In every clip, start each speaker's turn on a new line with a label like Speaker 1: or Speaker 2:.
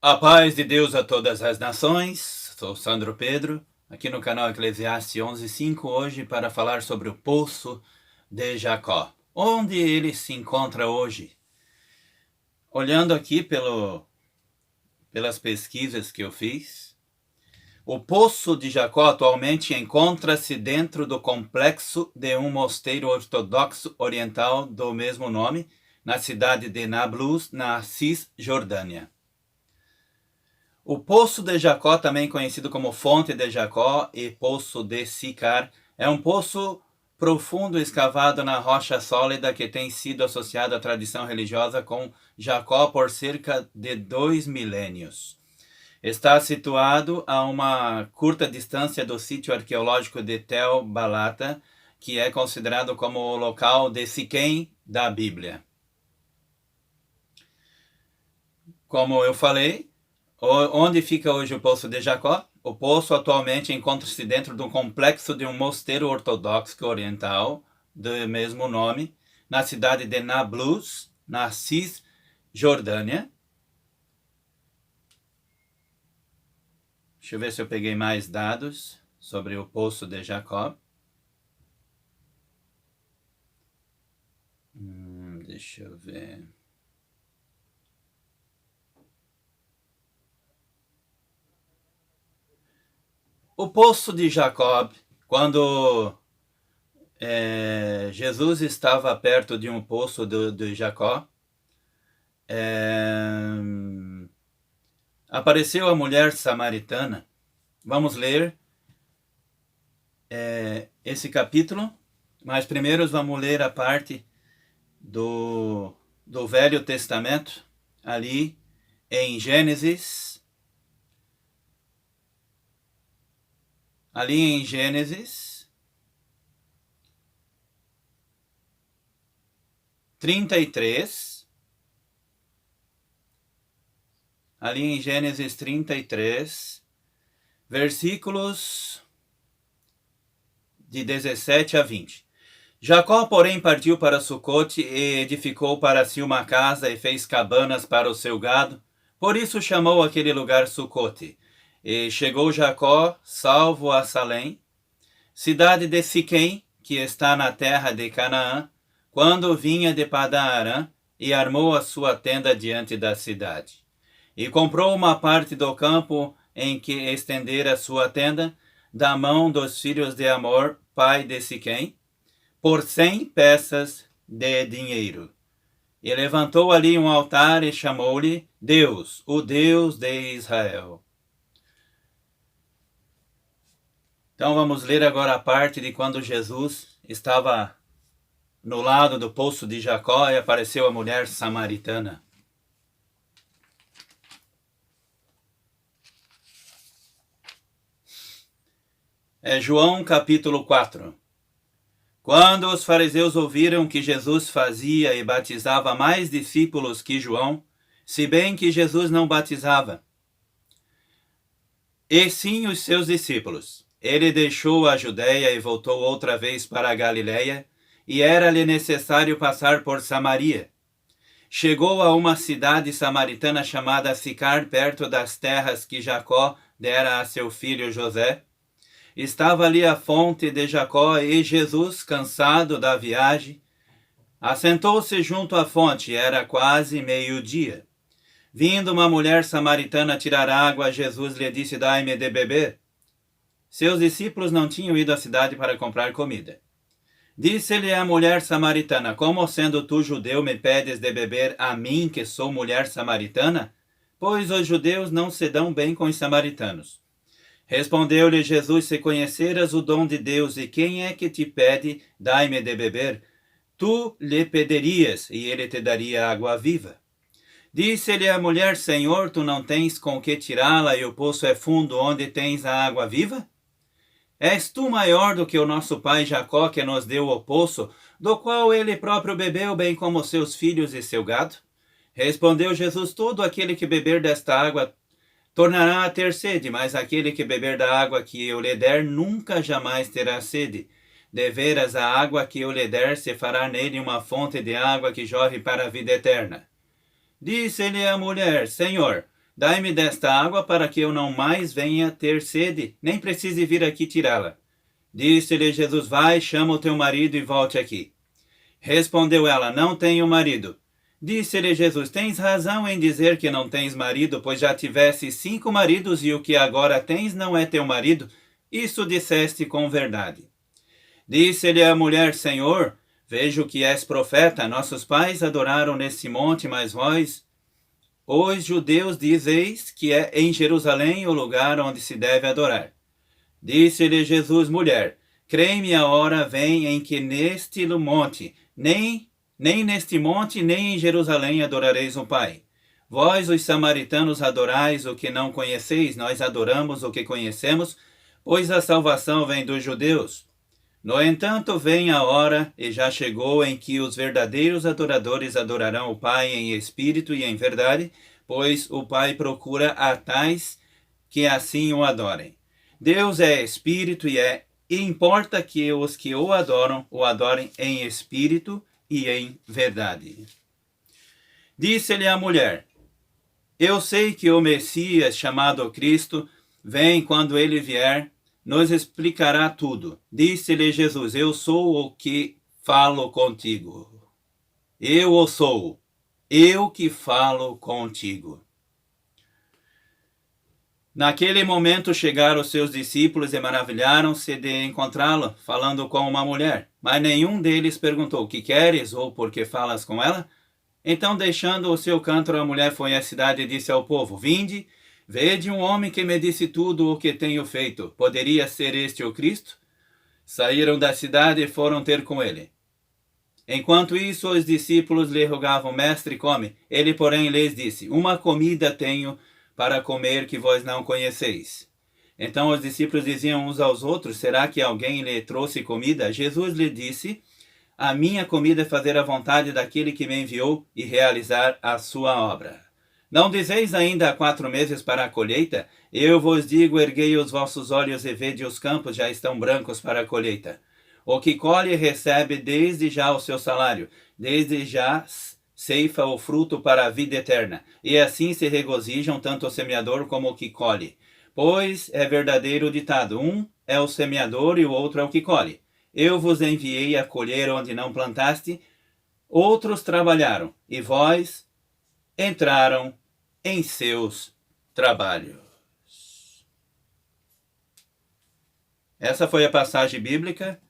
Speaker 1: A paz de Deus a todas as nações, sou Sandro Pedro, aqui no canal Eclesiastes 11:5, hoje para falar sobre o Poço de Jacó. Onde ele se encontra hoje? Olhando aqui pelas pesquisas que eu fiz, o Poço de Jacó atualmente encontra-se dentro do complexo de um mosteiro ortodoxo oriental do mesmo nome, na cidade de Nablus, na Cisjordânia. O Poço de Jacó, também conhecido como Fonte de Jacó e Poço de Sicar, é um poço profundo escavado na rocha sólida que tem sido associado à tradição religiosa com Jacó por cerca de 2 milênios. Está situado a uma curta distância do sítio arqueológico de Tel Balata, que é considerado como o local de Siquém da Bíblia. Como eu falei, onde fica hoje o Poço de Jacó? O poço atualmente encontra-se dentro do complexo de um mosteiro ortodoxo oriental do mesmo nome, na cidade de Nablus, na Cisjordânia. Deixa eu ver se eu peguei mais dados sobre o Poço de Jacó. Deixa eu ver. O Poço de Jacó, quando Jesus estava perto de um poço de Jacó, apareceu a mulher samaritana. Vamos ler esse capítulo, mas primeiro vamos ler a parte do Velho Testamento, ali em Gênesis. Ali em Gênesis 33, ali em Gênesis 33, versículos de 17 a 20. Jacó, porém, partiu para Sucote e edificou para si uma casa e fez cabanas para o seu gado. Por isso chamou aquele lugar Sucote. E chegou Jacó, salvo a Salém, cidade de Siquém, que está na terra de Canaã, quando vinha de Padã-Arã, e armou a sua tenda diante da cidade. E comprou uma parte do campo em que estendera sua tenda, da mão dos filhos de Amor, pai de Siquém, por 100 peças de dinheiro. E levantou ali um altar e chamou-lhe Deus, o Deus de Israel. Então vamos ler agora a parte de quando Jesus estava no lado do Poço de Jacó e apareceu a mulher samaritana. É João capítulo 4. Quando os fariseus ouviram que Jesus fazia e batizava mais discípulos que João, se bem que Jesus não batizava, e sim os seus discípulos, ele deixou a Judéia e voltou outra vez para a Galiléia, e era-lhe necessário passar por Samaria. Chegou a uma cidade samaritana chamada Sicar, perto das terras que Jacó dera a seu filho José. Estava ali a fonte de Jacó e Jesus, cansado da viagem, assentou-se junto à fonte. Era quase meio-dia. Vindo uma mulher samaritana tirar água, Jesus lhe disse: dai-me de beber. Seus discípulos não tinham ido à cidade para comprar comida. Disse-lhe a mulher samaritana: como sendo tu judeu me pedes de beber a mim, que sou mulher samaritana? Pois os judeus não se dão bem com os samaritanos. Respondeu-lhe Jesus: se conheceras o dom de Deus e quem é que te pede, dai-me de beber, tu lhe pedirias e ele te daria água viva. Disse-lhe a mulher: Senhor, tu não tens com que tirá-la e o poço é fundo, onde tens a água viva? És tu maior do que o nosso pai Jacó, que nos deu o poço, do qual ele próprio bebeu, bem como seus filhos e seu gado? Respondeu Jesus: todo aquele que beber desta água tornará a ter sede, mas aquele que beber da água que eu lhe der nunca jamais terá sede. Deveras a água que eu lhe der se fará nele uma fonte de água que jorre para a vida eterna. Disse-lhe a mulher: Senhor, Dai-me desta água para que eu não mais venha ter sede, nem precise vir aqui tirá-la. Disse-lhe Jesus, vai, chama o teu marido e volte aqui. Respondeu ela, não tenho marido. Disse-lhe Jesus, tens razão em dizer que não tens marido, pois já tiveste 5 maridos e o que agora tens não é teu marido. Isso disseste com verdade. Disse-lhe a mulher, Senhor, vejo que és profeta. Nossos pais adoraram nesse monte, mas vós, os judeus, dizeis que é em Jerusalém o lugar onde se deve adorar. Disse-lhe Jesus, mulher, crê-me, a hora vem em que neste monte, nem neste monte, nem em Jerusalém adorareis o Pai. Vós, os samaritanos, adorais o que não conheceis, nós adoramos o que conhecemos, pois a salvação vem dos judeus. No entanto, vem a hora, e já chegou, em que os verdadeiros adoradores adorarão o Pai em espírito e em verdade, pois o Pai procura a tais que assim o adorem. Deus é espírito e importa que os que o adorem em espírito e em verdade. Disse-lhe a mulher, eu sei que o Messias, chamado Cristo, vem. Quando ele vier, nos explicará tudo. Disse-lhe Jesus, eu sou o que falo contigo. Eu o sou, eu que falo contigo. Naquele momento chegaram os seus discípulos e maravilharam-se de encontrá-lo, falando com uma mulher. Mas nenhum deles perguntou, que queres ou por que falas com ela? Então, deixando o seu canto, a mulher foi à cidade e disse ao povo, vinde, vede um homem que me disse tudo o que tenho feito. Poderia ser este o Cristo? Saíram da cidade e foram ter com ele. Enquanto isso, os discípulos lhe rogavam, mestre, come. Ele, porém, lhes disse, uma comida tenho para comer que vós não conheceis. Então os discípulos diziam uns aos outros, será que alguém lhe trouxe comida? Jesus lhe disse, a minha comida é fazer a vontade daquele que me enviou e realizar a sua obra. Não dizeis ainda há 4 meses para a colheita? Eu vos digo, erguei os vossos olhos e vede os campos já estão brancos para a colheita. O que colhe recebe desde já o seu salário, desde já ceifa o fruto para a vida eterna, e assim se regozijam tanto o semeador como o que colhe. Pois é verdadeiro o ditado, um é o semeador e o outro é o que colhe. Eu vos enviei a colher onde não plantaste, outros trabalharam, e vós entraram em seus trabalhos. Essa foi a passagem bíblica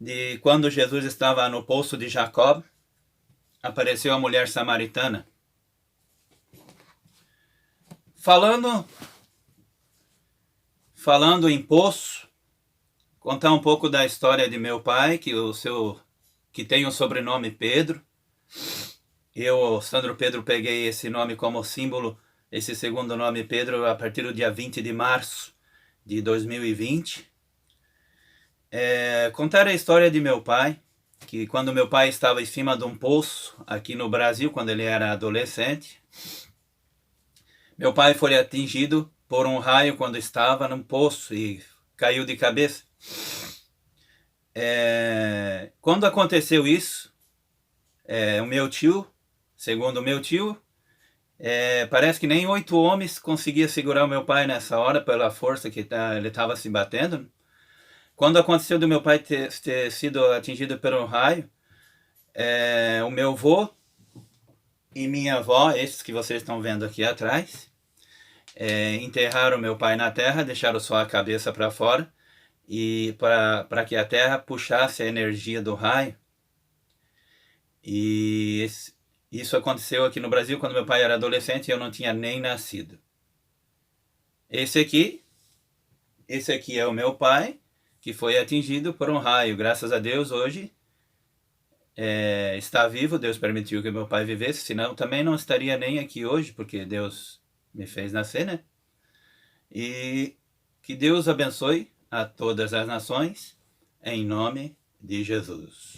Speaker 1: de quando Jesus estava no poço de Jacó. Apareceu a mulher samaritana. Falando em poço, contar um pouco da história de meu pai, que tem o sobrenome Pedro. Eu, Sandro Pedro, peguei esse nome como símbolo, esse segundo nome Pedro, a partir do dia 20 de março de 2020. Contar a história de meu pai, que quando meu pai estava em cima de um poço aqui no Brasil, quando ele era adolescente, meu pai foi atingido por um raio quando estava num poço e caiu de cabeça. Quando aconteceu isso, o meu tio, segundo o meu tio, parece que nem 8 homens conseguiam segurar o meu pai nessa hora pela força que ele estava se batendo. Quando aconteceu do meu pai ter sido atingido por um raio, o meu avô e minha avó, esses que vocês estão vendo aqui atrás, enterraram meu pai na terra, deixaram só a cabeça para fora, e para que a terra puxasse a energia do raio. E isso aconteceu aqui no Brasil quando meu pai era adolescente e eu não tinha nem nascido. Esse aqui é o meu pai, que foi atingido por um raio. Graças a Deus, hoje está vivo. Deus permitiu que meu pai vivesse, senão também não estaria nem aqui hoje, porque Deus me fez nascer, né? E que Deus abençoe a todas as nações, em nome de Jesus.